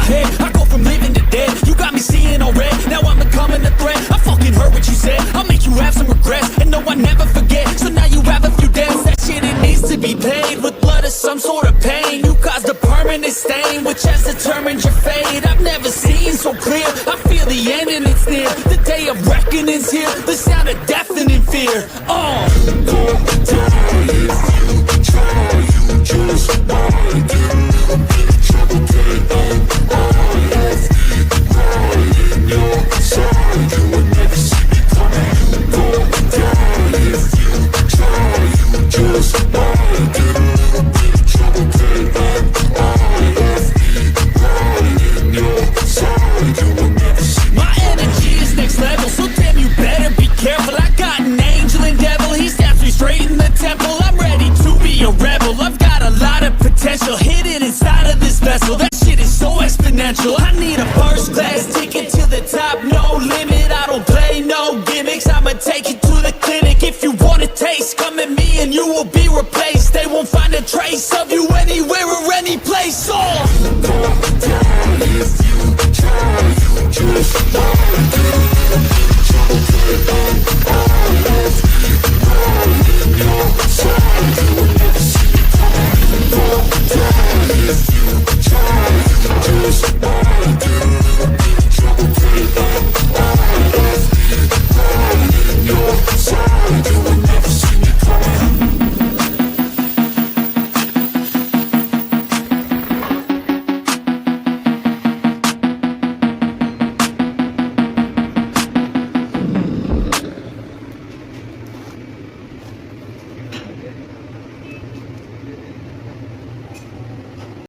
head. I go from living to dead. You got me seeing all red. Now I'm becoming a threat. I fucking heard what you said. I'll make you have some regrets. And no, I never forget. So now you have a few debts. That shit, it needs to be paid with blood or some sort of pain. You caused a permanent stain, which has determined your fate. I've never seen so clear. I feel the end and it's near. The day of reckoning's here. The sound of deafening fear. Just might get a bit of trouble, right in your side. You would never see me coming. You go down if you try. You just might get a little bit of trouble, right in your side. You would never see me. My energy is next level, so damn you better be careful. I got an angel and devil, he snaps me straight in the temple. I'm ready to be a rebel. I've got a lot of potential hidden inside of this vessel. That shit is so exponential. I need a first class ticket to the top, no limit.